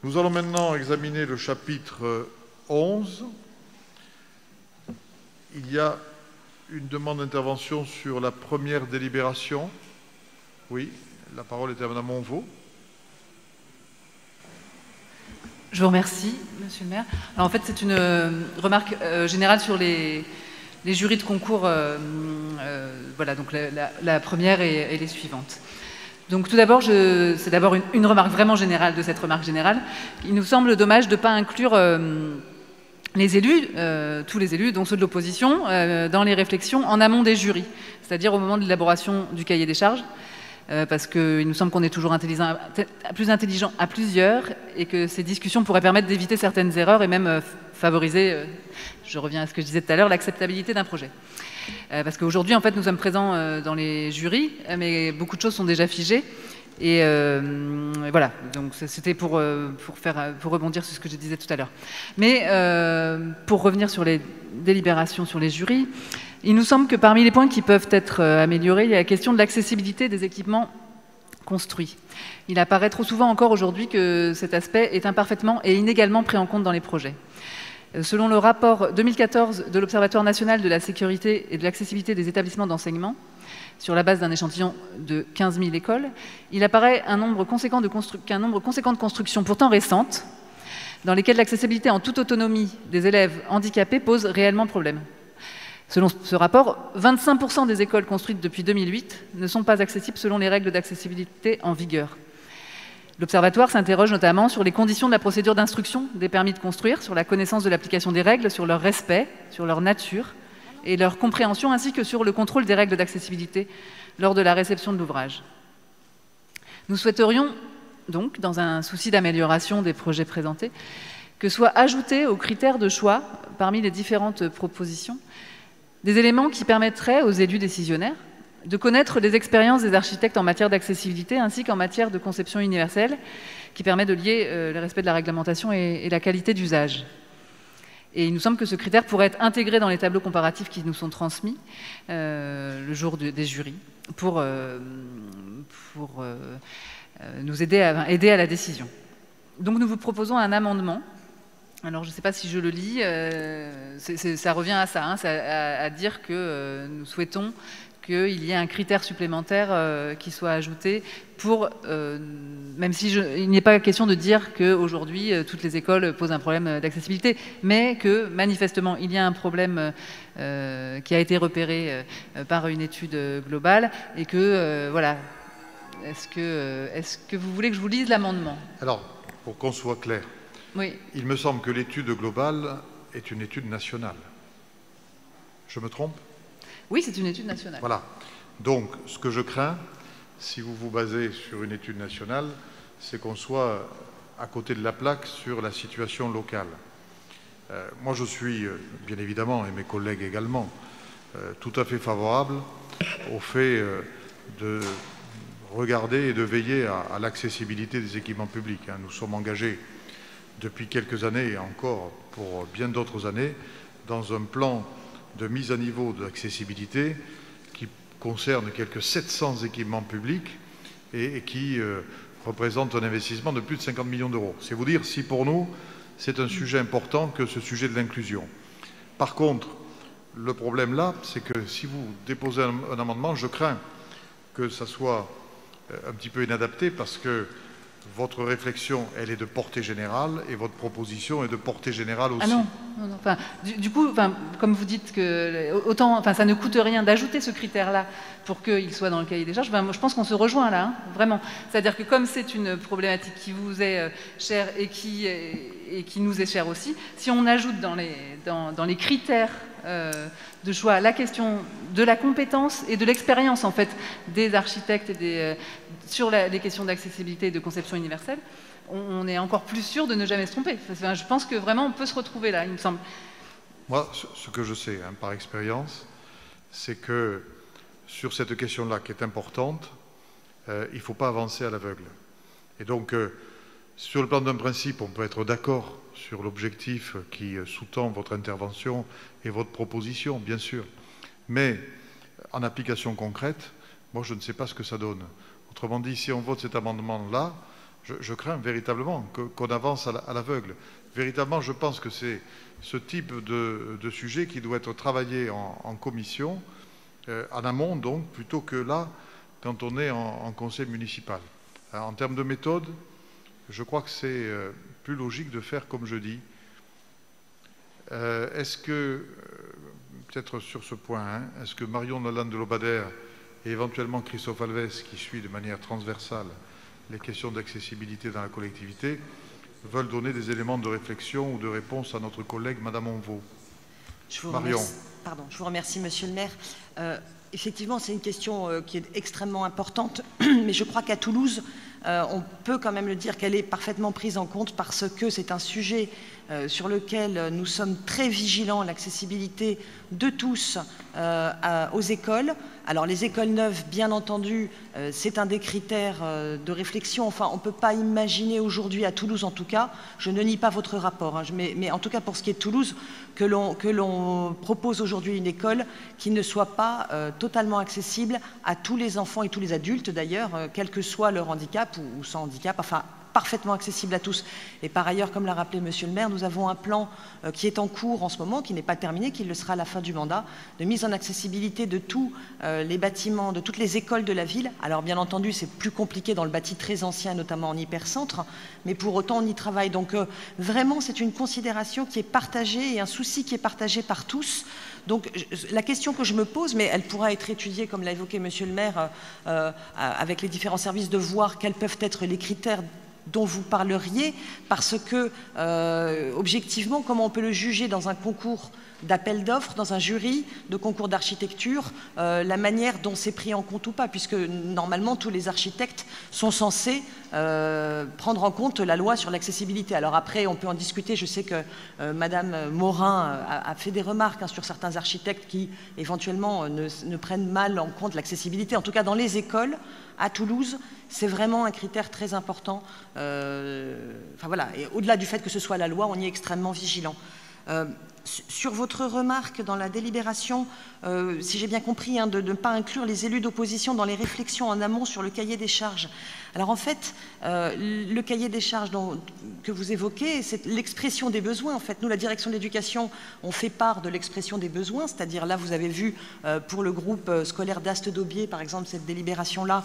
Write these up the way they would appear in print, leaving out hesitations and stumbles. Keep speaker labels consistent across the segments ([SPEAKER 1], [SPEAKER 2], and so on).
[SPEAKER 1] Nous allons maintenant examiner le chapitre 11. Il y a une demande d'intervention sur la première délibération. Oui, la parole est à Madame Monvaux.
[SPEAKER 2] Je vous remercie, Monsieur le maire. Alors, en fait, c'est une remarque générale sur les jurys de concours. Voilà, donc la première et les suivantes. Donc tout d'abord, c'est d'abord une remarque vraiment générale de cette remarque générale. Il nous semble dommage de ne pas inclure les élus, tous les élus, dont ceux de l'opposition, dans les réflexions en amont des jurys, c'est-à-dire au moment de l'élaboration du cahier des charges, parce qu'il nous semble qu'on est toujours plus intelligent à plusieurs et que ces discussions pourraient permettre d'éviter certaines erreurs et même favoriser, je reviens à ce que je disais tout à l'heure, l'acceptabilité d'un projet. Parce qu'aujourd'hui, en fait, nous sommes présents dans les jurys, mais beaucoup de choses sont déjà figées. Et voilà, donc c'était pour rebondir sur ce que je disais tout à l'heure. Mais pour revenir sur les délibérations sur les jurys, il nous semble que parmi les points qui peuvent être améliorés, il y a la question de l'accessibilité des équipements construits. Il apparaît trop souvent encore aujourd'hui que cet aspect est imparfaitement et inégalement pris en compte dans les projets. Selon le rapport 2014 de l'Observatoire national de la sécurité et de l'accessibilité des établissements d'enseignement, sur la base d'un échantillon de 15 000 écoles, il apparaît qu'un nombre conséquent de constructions pourtant récentes, dans lesquelles l'accessibilité en toute autonomie des élèves handicapés pose réellement problème. Selon ce rapport, 25% des écoles construites depuis 2008 ne sont pas accessibles selon les règles d'accessibilité en vigueur. L'Observatoire s'interroge notamment sur les conditions de la procédure d'instruction des permis de construire, sur la connaissance de l'application des règles, sur leur respect, sur leur nature et leur compréhension, ainsi que sur le contrôle des règles d'accessibilité lors de la réception de l'ouvrage. Nous souhaiterions donc, dans un souci d'amélioration des projets présentés, que soient ajoutés aux critères de choix, parmi les différentes propositions, des éléments qui permettraient aux élus décisionnaires de connaître les expériences des architectes en matière d'accessibilité ainsi qu'en matière de conception universelle, qui permet de lier le respect de la réglementation et la qualité d'usage. Et il nous semble que ce critère pourrait être intégré dans les tableaux comparatifs qui nous sont transmis le jour des jurys pour nous aider à la décision. Donc nous vous proposons un amendement. Alors je ne sais pas si je le lis, ça revient à ça, à dire que nous souhaitons qu'il y ait un critère supplémentaire qui soit ajouté pour, même si il n'est pas question de dire qu'aujourd'hui toutes les écoles posent un problème d'accessibilité, mais que manifestement il y a un problème qui a été repéré par une étude globale et que, voilà, est-ce que vous voulez que je vous lise l'amendement?
[SPEAKER 1] Alors, pour qu'on soit clair,
[SPEAKER 2] oui.
[SPEAKER 1] Il me semble que l'étude globale est une étude nationale. Je me trompe?
[SPEAKER 2] Oui, c'est une étude nationale.
[SPEAKER 1] Voilà. Donc, ce que je crains, si vous vous basez sur une étude nationale, c'est qu'on soit à côté de la plaque sur la situation locale. Moi, je suis, bien évidemment, et mes collègues également, tout à fait favorable au fait de regarder et de veiller à l'accessibilité des équipements publics. Nous sommes engagés depuis quelques années et encore pour bien d'autres années dans un plan de mise à niveau de l'accessibilité qui concerne quelques 700 équipements publics et qui représente un investissement de plus de 50 millions d'euros. C'est vous dire si pour nous c'est un sujet important que ce sujet de l'inclusion. Par contre, le problème là, c'est que si vous déposez un amendement, je crains que ça soit un petit peu inadapté parce que votre réflexion, elle est de portée générale et votre proposition est de portée générale aussi.
[SPEAKER 2] Ah non, non, non. Enfin, du coup, comme vous dites que ça ne coûte rien d'ajouter ce critère-là pour qu'il soit dans le cahier des charges, je pense qu'on se rejoint là, vraiment. C'est-à-dire que comme c'est une problématique qui vous est chère et qui nous est chère aussi, si on ajoute dans les critères de choix la question de la compétence et de l'expérience en fait des architectes et sur les questions d'accessibilité et de conception universelle, on est encore plus sûr de ne jamais se tromper. Enfin, je pense que vraiment on peut se retrouver là, il me semble.
[SPEAKER 1] Moi, ce que je sais par expérience, c'est que sur cette question-là qui est importante, il ne faut pas avancer à l'aveugle. Et donc, sur le plan d'un principe, on peut être d'accord sur l'objectif qui sous-tend votre intervention et votre proposition, bien sûr. Mais en application concrète, moi, je ne sais pas ce que ça donne. Autrement dit, si on vote cet amendement-là, je crains véritablement qu'on avance à l'aveugle. Véritablement, je pense que c'est ce type de sujet qui doit être travaillé en commission, en amont donc, plutôt que là, quand on est en conseil municipal. Alors, en termes de méthode, je crois que c'est plus logique de faire comme je dis. Est-ce que, peut-être sur ce point, hein, est-ce que Marion Lalande de Lobadère et éventuellement Christophe Alves, qui suit de manière transversale les questions d'accessibilité dans la collectivité, veulent donner des éléments de réflexion ou de réponse à notre collègue Madame Onvaux? Marion.
[SPEAKER 3] Je vous remercie, Monsieur le maire. Effectivement, c'est une question qui est extrêmement importante, mais je crois qu'à Toulouse, on peut quand même le dire qu'elle est parfaitement prise en compte parce que c'est un sujet sur lequel nous sommes très vigilants, l'accessibilité de tous aux écoles. Alors les écoles neuves, bien entendu, c'est un des critères de réflexion. Enfin, on ne peut pas imaginer aujourd'hui, à Toulouse en tout cas, je ne nie pas votre rapport, hein, mais en tout cas pour ce qui est de Toulouse, que l'on propose aujourd'hui une école qui ne soit pas totalement accessible à tous les enfants et tous les adultes d'ailleurs, quel que soit leur handicap ou sans handicap, enfin parfaitement accessible à tous. Et par ailleurs, comme l'a rappelé Monsieur le maire, nous avons un plan qui est en cours en ce moment, qui n'est pas terminé, qui le sera à la fin du mandat, de mise en accessibilité de tous les bâtiments, de toutes les écoles de la ville. Alors bien entendu, c'est plus compliqué dans le bâti très ancien, notamment en hypercentre, mais pour autant on y travaille. Donc vraiment, c'est une considération qui est partagée et un souci qui est partagé par tous. Donc la question que je me pose, mais elle pourra être étudiée, comme l'a évoqué Monsieur le maire, avec les différents services, de voir quels peuvent être les critères dont vous parleriez, parce que, objectivement, comment on peut le juger dans un concours d'appel d'offres, dans un jury de concours d'architecture, la manière dont c'est pris en compte ou pas, puisque normalement tous les architectes sont censés prendre en compte la loi sur l'accessibilité. Alors après, on peut en discuter. Je sais que Madame Morin a fait des remarques hein, sur certains architectes qui, éventuellement, ne prennent mal en compte l'accessibilité. En tout cas, dans les écoles, à Toulouse, c'est vraiment un critère très important. Enfin voilà, et au-delà du fait que ce soit la loi, on y est extrêmement vigilant. Sur votre remarque dans la délibération, si j'ai bien compris, hein, de ne pas inclure les élus d'opposition dans les réflexions en amont sur le cahier des charges. Alors en fait, le cahier des charges que vous évoquez, c'est l'expression des besoins. En fait, nous, la direction de l'éducation, on fait part de l'expression des besoins, c'est-à-dire là, vous avez vu pour le groupe scolaire d'Ast-d'Aubier, par exemple, cette délibération-là,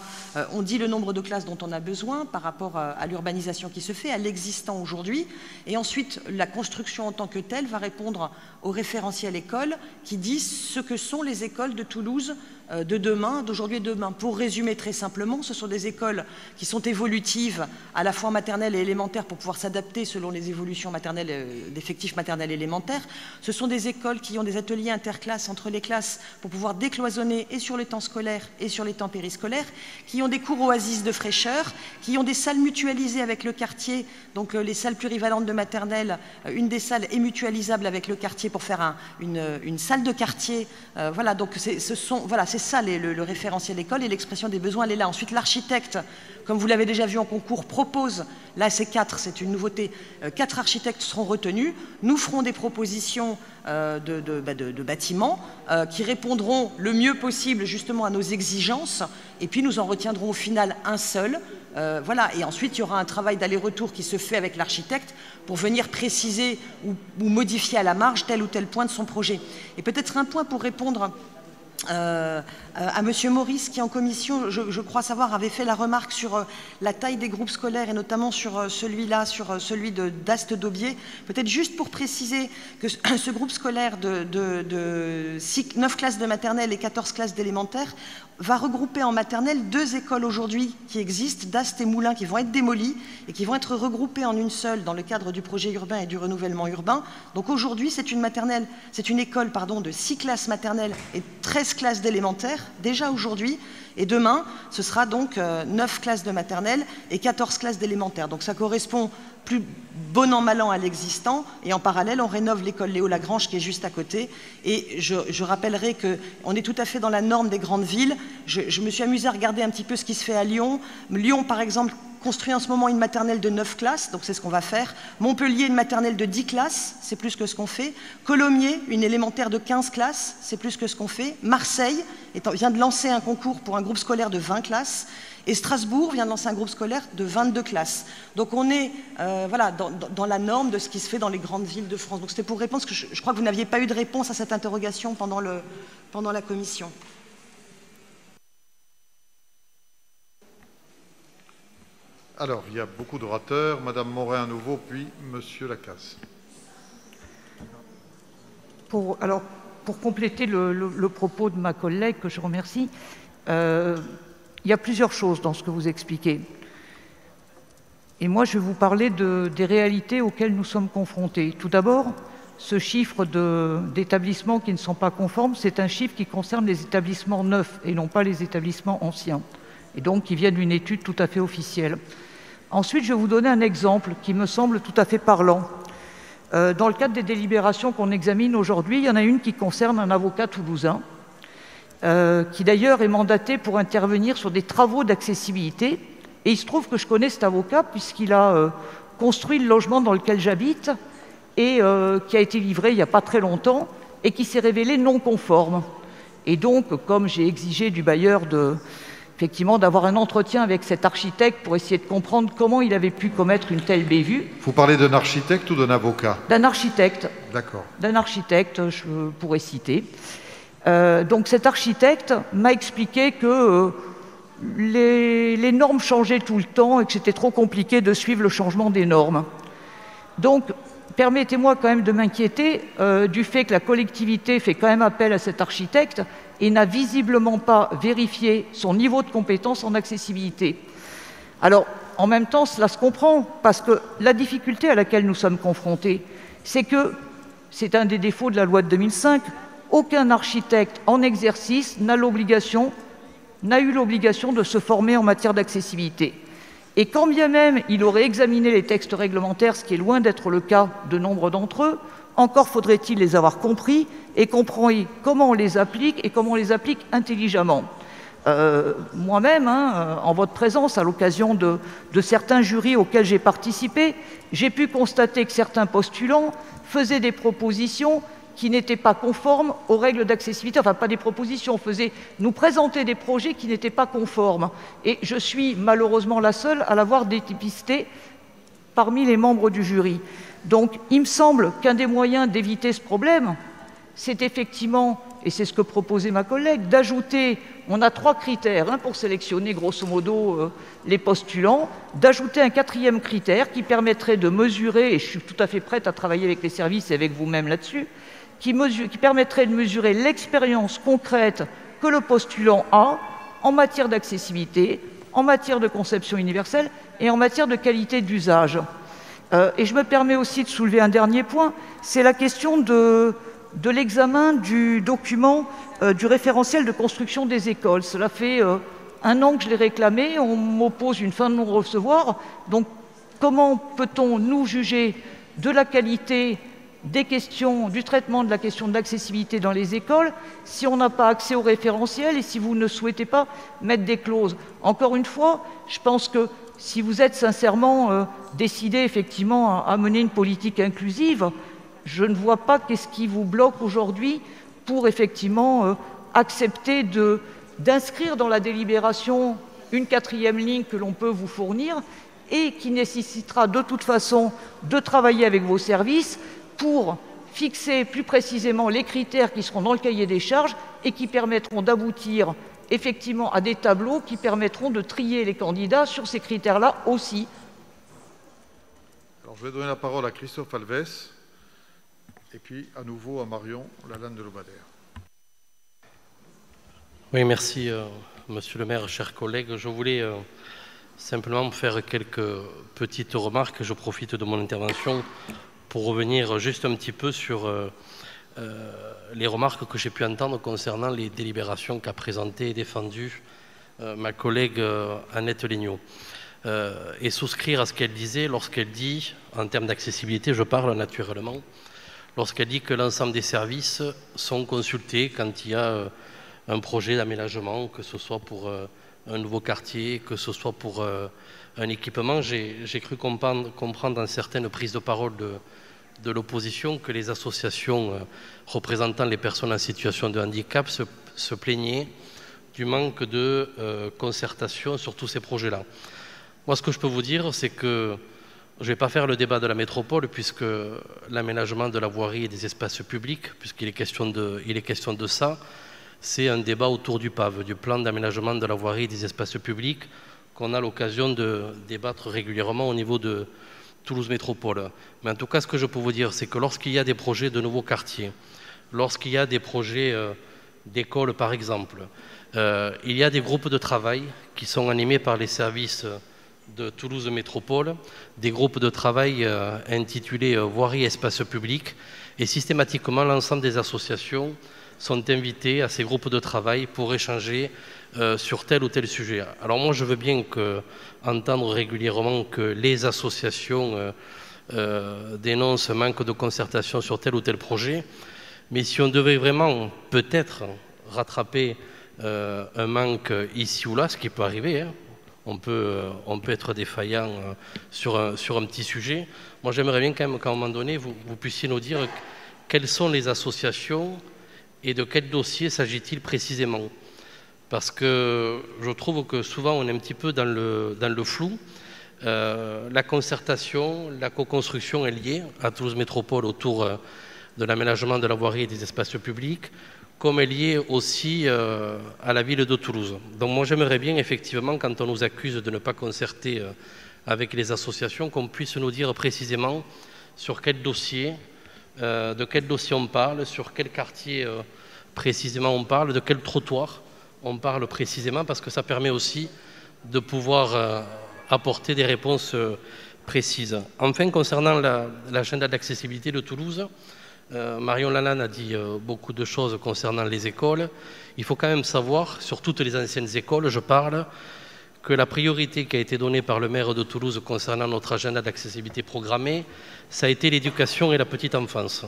[SPEAKER 3] on dit le nombre de classes dont on a besoin par rapport à l'urbanisation qui se fait, à l'existant aujourd'hui, et ensuite, la construction en tant que telle va répondre au référentiel école qui dit ce que sont les écoles de Toulouse de demain, d'aujourd'hui et demain. Pour résumer très simplement, ce sont des écoles qui sont évolutives à la fois maternelle et élémentaire pour pouvoir s'adapter selon les évolutions maternelles, d'effectifs maternels et élémentaires. Ce sont des écoles qui ont des ateliers interclasses entre les classes pour pouvoir décloisonner et sur les temps scolaires et sur les temps périscolaires, qui ont des cours oasis de fraîcheur, qui ont des salles mutualisées avec le quartier, donc les salles plurivalentes de maternelle, une des salles est mutualisable avec le quartier pour faire une salle de quartier. Voilà, donc c'est ça le référentiel école et l'expression des besoins, elle est là. Ensuite, l'architecte, comme vous l'avez déjà vu en concours, propose, là c'est 4, c'est une nouveauté, 4 architectes seront retenus. Nous ferons des propositions de bâtiments qui répondront le mieux possible justement à nos exigences et puis nous en retiendrons au final un seul. Voilà, et ensuite il y aura un travail d'aller-retour qui se fait avec l'architecte pour venir préciser ou modifier à la marge tel ou tel point de son projet. Et peut-être un point pour répondre à Monsieur Maurice qui en commission, je crois savoir, avait fait la remarque sur la taille des groupes scolaires et notamment sur celui-là, sur celui d'Ast-d'Aubier. Peut-être juste pour préciser que ce groupe scolaire de 9 classes de maternelle et 14 classes d'élémentaire va regrouper en maternelle 2 écoles aujourd'hui qui existent, d'Ast et Moulins, qui vont être démolies et qui vont être regroupées en une seule dans le cadre du projet urbain et du renouvellement urbain. Donc aujourd'hui, c'est une école de 6 classes maternelles et 13 classes d'élémentaire, déjà aujourd'hui. Et demain, ce sera donc 9 classes de maternelle et 14 classes d'élémentaire. Donc ça correspond plus bon an mal an à l'existant. Et en parallèle, on rénove l'école Léo Lagrange qui est juste à côté. Et je rappellerai qu'on est tout à fait dans la norme des grandes villes. Je me suis amusée à regarder un petit peu ce qui se fait à Lyon. Lyon, par exemple, construit en ce moment une maternelle de 9 classes, donc c'est ce qu'on va faire. Montpellier, une maternelle de 10 classes, c'est plus que ce qu'on fait. Colomiers, une élémentaire de 15 classes, c'est plus que ce qu'on fait. Marseille vient de lancer un concours pour un groupe scolaire de 20 classes. Et Strasbourg vient de lancer un groupe scolaire de 22 classes. Donc on est voilà, dans la norme de ce qui se fait dans les grandes villes de France. Donc c'était pour répondre, parce que je crois que vous n'aviez pas eu de réponse à cette interrogation pendant la commission.
[SPEAKER 1] Alors, il y a beaucoup d'orateurs. Madame Morin à nouveau, puis Monsieur Lacasse.
[SPEAKER 4] Pour compléter le propos de ma collègue, que je remercie, il y a plusieurs choses dans ce que vous expliquez. Et moi, je vais vous parler des réalités auxquelles nous sommes confrontés. Tout d'abord, ce chiffre d'établissements qui ne sont pas conformes, c'est un chiffre qui concerne les établissements neufs et non pas les établissements anciens, et donc qui vient d'une étude tout à fait officielle. Ensuite, je vais vous donner un exemple qui me semble tout à fait parlant. Dans le cadre des délibérations qu'on examine aujourd'hui, il y en a une qui concerne un avocat toulousain, qui d'ailleurs est mandaté pour intervenir sur des travaux d'accessibilité. Et il se trouve que je connais cet avocat puisqu'il a construit le logement dans lequel j'habite et qui a été livré il n'y a pas très longtemps et qui s'est révélé non conforme. Et donc, comme j'ai exigé du bailleur effectivement d'avoir un entretien avec cet architecte pour essayer de comprendre comment il avait pu commettre une telle bévue.
[SPEAKER 1] Vous parlez d'un architecte ou d'un avocat?
[SPEAKER 4] D'un architecte.
[SPEAKER 1] D'accord. D'un
[SPEAKER 4] architecte, je pourrais citer. Donc cet architecte m'a expliqué que les normes changeaient tout le temps et que c'était trop compliqué de suivre le changement des normes. Donc, permettez-moi quand même de m'inquiéter du fait que la collectivité fait quand même appel à cet architecte et n'a visiblement pas vérifié son niveau de compétence en accessibilité. Alors, en même temps, cela se comprend, parce que la difficulté à laquelle nous sommes confrontés, c'est que, c'est un des défauts de la loi de 2005, aucun architecte en exercice n'a eu l'obligation de se former en matière d'accessibilité. Et quand bien même il aurait examiné les textes réglementaires, ce qui est loin d'être le cas de nombre d'entre eux, encore faudrait-il les avoir compris et comprendre comment on les applique et comment on les applique intelligemment. Moi-même, en votre présence, à l'occasion de certains jurys auxquels j'ai participé, j'ai pu constater que certains postulants faisaient des propositions qui n'étaient pas conformes aux règles d'accessibilité, enfin pas des propositions, nous présenter des projets qui n'étaient pas conformes. Et je suis malheureusement la seule à l'avoir dépisté parmi les membres du jury. Donc il me semble qu'un des moyens d'éviter ce problème, c'est effectivement, et c'est ce que proposait ma collègue, d'ajouter, on a 3 critères pour sélectionner grosso modo les postulants, d'ajouter un 4e critère qui permettrait de mesurer, et je suis tout à fait prête à travailler avec les services et avec vous-même là-dessus, qui permettrait de mesurer l'expérience concrète que le postulant a en matière d'accessibilité, en matière de conception universelle et en matière de qualité d'usage. Et je me permets aussi de soulever un dernier point, c'est la question de l'examen du document du référentiel de construction des écoles. Cela fait 1 an que je l'ai réclamé, on m'oppose une fin de non-recevoir. Donc comment peut-on nous juger de la qualité des questions, du traitement de la question de l'accessibilité dans les écoles si on n'a pas accès au référentiel et si vous ne souhaitez pas mettre des clauses? Encore une fois, je pense que si vous êtes sincèrement décidé effectivement à mener une politique inclusive, je ne vois pas qu'est-ce qui vous bloque aujourd'hui pour effectivement accepter d'inscrire dans la délibération une 4e ligne que l'on peut vous fournir et qui nécessitera de toute façon de travailler avec vos services pour fixer plus précisément les critères qui seront dans le cahier des charges et qui permettront d'aboutir effectivement à des tableaux qui permettront de trier les candidats sur ces critères-là aussi.
[SPEAKER 1] Alors, je vais donner la parole à Christophe Alves et puis à nouveau à Marion Lalande de Lobadère.
[SPEAKER 5] Oui, merci Monsieur le maire, chers collègues. Je voulais simplement faire quelques petites remarques. Je profite de mon intervention pour revenir juste un petit peu sur les remarques que j'ai pu entendre concernant les délibérations qu'a présentées et défendues ma collègue Annette Léniaud. Et souscrire à ce qu'elle disait lorsqu'elle dit, en termes d'accessibilité, je parle naturellement, lorsqu'elle dit que l'ensemble des services sont consultés quand il y a un projet d'aménagement, que ce soit pour un nouveau quartier, que ce soit pour un équipement. J'ai cru comprendre dans certaines prises de parole de l'opposition que les associations représentant les personnes en situation de handicap se plaignaient du manque de concertation sur tous ces projets-là. Moi, ce que je peux vous dire, c'est que je ne vais pas faire le débat de la métropole, puisque l'aménagement de la voirie et des espaces publics, puisqu'il est question de ça, c'est un débat autour du PAV, du plan d'aménagement de la voirie et des espaces publics, qu'on a l'occasion de débattre régulièrement au niveau de Toulouse Métropole. Mais en tout cas, ce que je peux vous dire, c'est que lorsqu'il y a des projets de nouveaux quartiers, lorsqu'il y a des projets d'écoles par exemple, il y a des groupes de travail qui sont animés par les services de Toulouse Métropole, des groupes de travail intitulés Voirie et espaces publics, et systématiquement l'ensemble des associations sont invités à ces groupes de travail pour échanger sur tel ou tel sujet. Alors moi, je veux bien entendre régulièrement que les associations dénoncent un manque de concertation sur tel ou tel projet, mais si on devait vraiment peut-être rattraper un manque ici ou là, ce qui peut arriver, hein, on peut être défaillant sur un petit sujet. Moi, j'aimerais bien quand même qu'à un moment donné, vous puissiez nous dire quelles sont les associations et de quel dossier s'agit-il précisément. Parce que je trouve que souvent on est un petit peu dans le flou. La concertation, la co-construction est liée à Toulouse Métropole autour de l'aménagement de la voirie et des espaces publics, comme elle est liée aussi à la ville de Toulouse. Donc moi j'aimerais bien effectivement, quand on nous accuse de ne pas concerter avec les associations, qu'on puisse nous dire précisément sur quel dossier, de quel dossier on parle, sur quel quartier précisément on parle, de quel trottoir on parle précisément, parce que ça permet aussi de pouvoir apporter des réponses précises. Enfin, concernant l'agenda d'accessibilité de Toulouse, Marion Lalanne a dit beaucoup de choses concernant les écoles. Il faut quand même savoir, sur toutes les anciennes écoles, je parle, que la priorité qui a été donnée par le maire de Toulouse concernant notre agenda d'accessibilité programmé, ça a été l'éducation et la petite enfance.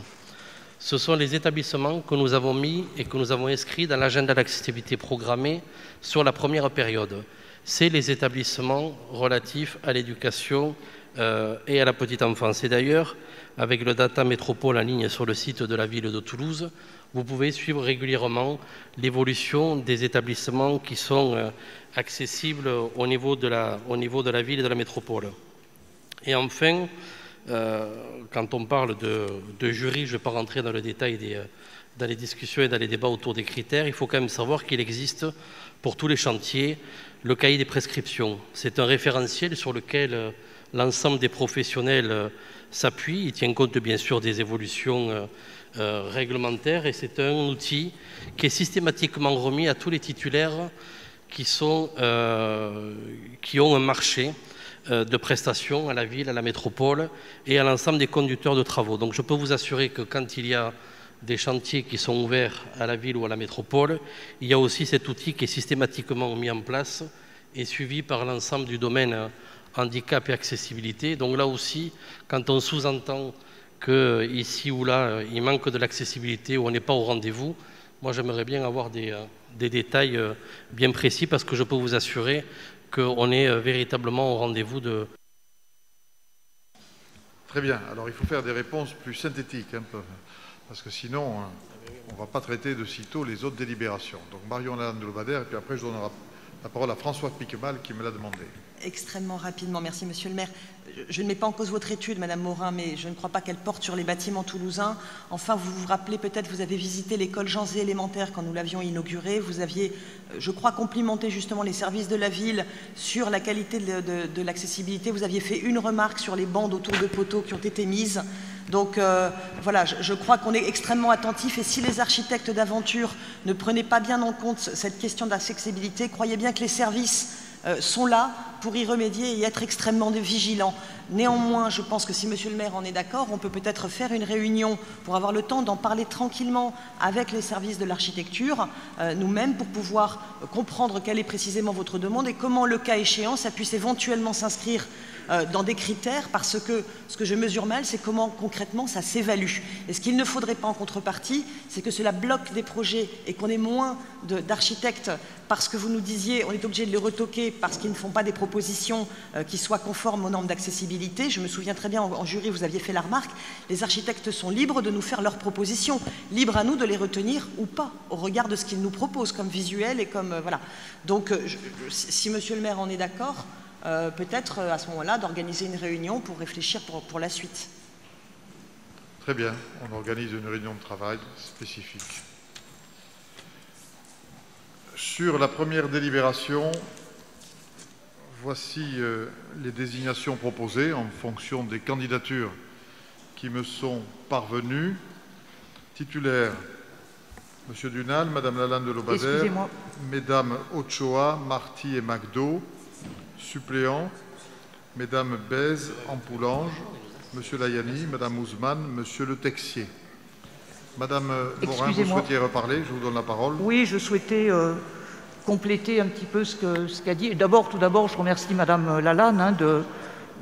[SPEAKER 5] Ce sont les établissements que nous avons mis et que nous avons inscrits dans l'agenda d'accessibilité programmé sur la première période. C'est les établissements relatifs à l'éducation et à la petite enfance. Et d'ailleurs, avec le Data Métropole en ligne sur le site de la ville de Toulouse, vous pouvez suivre régulièrement l'évolution des établissements qui sont accessibles au niveau de la ville et de la métropole. Et enfin, quand on parle de jury, je ne vais pas rentrer dans le détail dans les discussions et dans les débats autour des critères, il faut quand même savoir qu'il existe pour tous les chantiers le cahier des prescriptions. C'est un référentiel sur lequel l'ensemble des professionnels s'appuie. Il tient compte bien sûr des évolutions réglementaires et c'est un outil qui est systématiquement remis à tous les titulaires qui ont un marché de prestations à la ville, à la métropole et à l'ensemble des conducteurs de travaux. Donc je peux vous assurer que quand il y a des chantiers qui sont ouverts à la ville ou à la métropole, il y a aussi cet outil qui est systématiquement mis en place et suivi par l'ensemble du domaine handicap et accessibilité. Donc là aussi, quand on sous-entend qu'ici ou là, il manque de l'accessibilité ou on n'est pas au rendez-vous, moi j'aimerais bien avoir des détails bien précis parce que je peux vous assurer qu'on est véritablement au rendez-vous de...
[SPEAKER 1] Très bien. Alors il faut faire des réponses plus synthétiques, hein, parce que sinon, on ne va pas traiter de sitôt les autres délibérations. Donc Marion Lalanne de Lobadère, et puis après je donnerai la parole à François Piquemal qui me l'a demandé.
[SPEAKER 3] Extrêmement rapidement, merci Monsieur le maire. Je ne mets pas en cause votre étude, Madame Morin, mais je ne crois pas qu'elle porte sur les bâtiments toulousains. Enfin, vous vous rappelez peut-être, vous avez visité l'école Jean-Zé élémentaire quand nous l'avions inaugurée. Vous aviez, je crois, complimenté justement les services de la ville sur la qualité de l'accessibilité. Vous aviez fait une remarque sur les bandes autour de poteaux qui ont été mises. Donc voilà, je crois qu'on est extrêmement attentif et si les architectes d'aventure ne prenaient pas bien en compte cette question d'accessibilité, croyez bien que les services sont là pour y remédier et être extrêmement vigilants. Néanmoins, je pense que si Monsieur le maire en est d'accord, on peut peut-être faire une réunion pour avoir le temps d'en parler tranquillement avec les services de l'architecture, nous-mêmes, pour pouvoir comprendre quelle est précisément votre demande et comment, le cas échéant, ça puisse éventuellement s'inscrire dans des critères, parce que ce que je mesure mal, c'est comment concrètement ça s'évalue. Et ce qu'il ne faudrait pas en contrepartie, c'est que cela bloque des projets et qu'on ait moins d'architectes parce que vous nous disiez on est obligé de les retoquer parce qu'ils ne font pas des propositions qui soient conformes aux normes d'accessibilité. Je me souviens très bien, en jury, vous aviez fait la remarque, les architectes sont libres de nous faire leurs propositions, libres à nous de les retenir ou pas, au regard de ce qu'ils nous proposent comme visuel et comme... voilà. Donc, si Monsieur le maire en est d'accord, peut-être à ce moment-là d'organiser une réunion pour réfléchir pour la suite.
[SPEAKER 1] Très bien, on organise une réunion de travail spécifique. Sur la première délibération, voici les désignations proposées en fonction des candidatures qui me sont parvenues. Titulaire, M. Dunal, Mme Lalande de Lobadère, Mesdames Ochoa, Marty et Magdo. Suppléant, Mesdames Bèze, Ampoulange, M. Layani, Mme Ousmane, M. Le Texier. Madame Morin, vous souhaitiez reparler, je vous donne la parole.
[SPEAKER 4] Oui, je souhaitais compléter un petit peu ce qu'a dit. Tout d'abord, je remercie Madame Lalande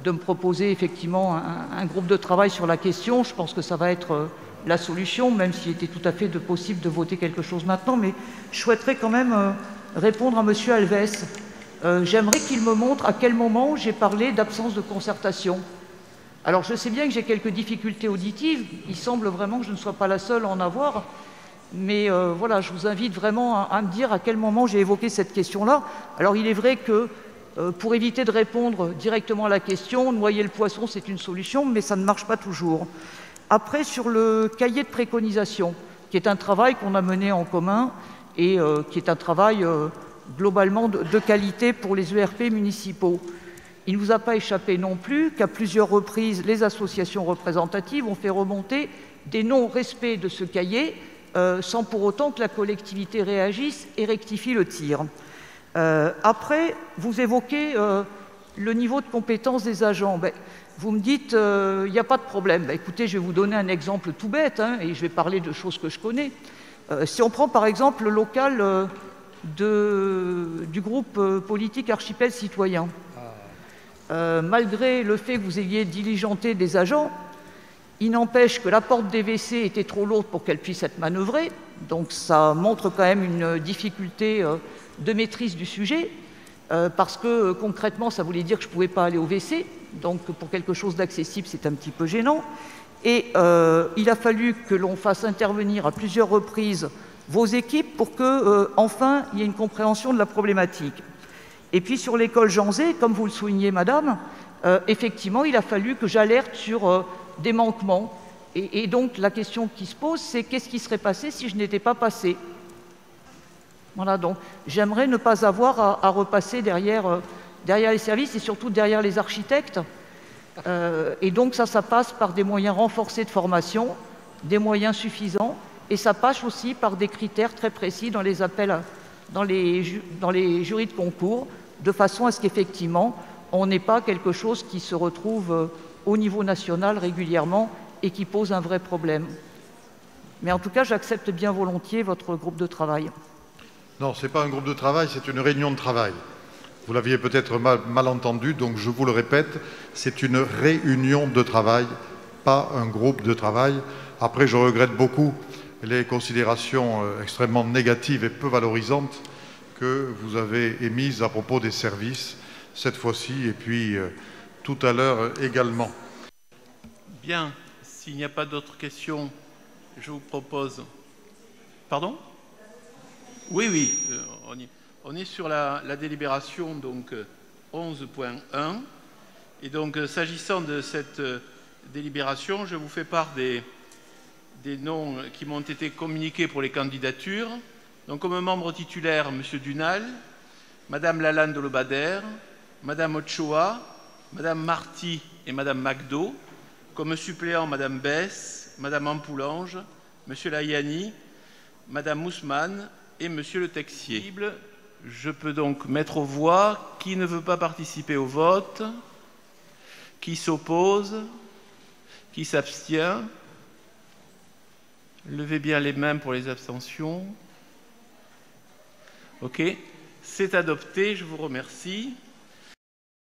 [SPEAKER 4] de me proposer effectivement un groupe de travail sur la question. Je pense que ça va être la solution, même s'il était tout à fait possible de voter quelque chose maintenant. Mais je souhaiterais quand même répondre à M. Alves. J'aimerais qu'il me montre à quel moment j'ai parlé d'absence de concertation. Alors, je sais bien que j'ai quelques difficultés auditives. Il semble vraiment que je ne sois pas la seule à en avoir. Mais voilà, je vous invite vraiment à me dire à quel moment j'ai évoqué cette question-là. Alors, il est vrai que pour éviter de répondre directement à la question, noyer le poisson, c'est une solution, mais ça ne marche pas toujours. Après, sur le cahier de préconisation, qui est un travail qu'on a mené en commun et qui est un travail globalement de qualité pour les ERP municipaux. Il ne vous a pas échappé non plus qu'à plusieurs reprises, les associations représentatives ont fait remonter des non-respects de ce cahier sans pour autant que la collectivité réagisse et rectifie le tir. Après, vous évoquez le niveau de compétence des agents. Vous me dites, il n'y a pas de problème. Écoutez, je vais vous donner un exemple tout bête, et je vais parler de choses que je connais. Si on prend par exemple le local du groupe politique Archipel Citoyen, malgré le fait que vous ayez diligenté des agents, il n'empêche que la porte des WC était trop lourde pour qu'elle puisse être manœuvrée, donc ça montre quand même une difficulté de maîtrise du sujet, parce que concrètement ça voulait dire que je ne pouvais pas aller au WC, donc pour quelque chose d'accessible c'est un petit peu gênant, et il a fallu que l'on fasse intervenir à plusieurs reprises vos équipes pour que, enfin, il y ait une compréhension de la problématique. Et puis sur l'école Jean Zay, comme vous le soulignez, madame, effectivement, il a fallu que j'alerte sur des manquements. Et donc, la question qui se pose, c'est qu'est-ce qui serait passé si je n'étais pas passé? Voilà, donc j'aimerais ne pas avoir à repasser derrière les services et surtout derrière les architectes. Et donc, ça passe par des moyens renforcés de formation, des moyens suffisants, et ça passe aussi par des critères très précis dans les appels, dans les jurys de concours, de façon à ce qu'effectivement, on n'ait pas quelque chose qui se retrouve au niveau national régulièrement et qui pose un vrai problème. Mais en tout cas, j'accepte bien volontiers votre groupe de travail.
[SPEAKER 1] Non, ce n'est pas un groupe de travail, c'est une réunion de travail. Vous l'aviez peut-être mal entendu, donc je vous le répète, c'est une réunion de travail, pas un groupe de travail. Après, je regrette beaucoup les considérations extrêmement négatives et peu valorisantes que vous avez émises à propos des services, cette fois-ci, et puis tout à l'heure également.
[SPEAKER 6] Bien, s'il n'y a pas d'autres questions, je vous propose... Pardon? Oui, on est sur la délibération, donc 11.1. Et donc, s'agissant de cette délibération, je vous fais part des noms qui m'ont été communiqués pour les candidatures. Donc, comme membre titulaire, M. Dunal, Mme Lalande de Lobadère, Mme Ochoa, Mme Marty et Mme Magdo. Comme suppléant, Mme Besse, Mme Ampoulange, M. Layani, Mme Ousmane et M. Le Texier. Je peux donc mettre aux voix qui ne veut pas participer au vote, qui s'oppose, qui s'abstient. Levez bien les mains pour les abstentions. OK, c'est adopté, je vous remercie.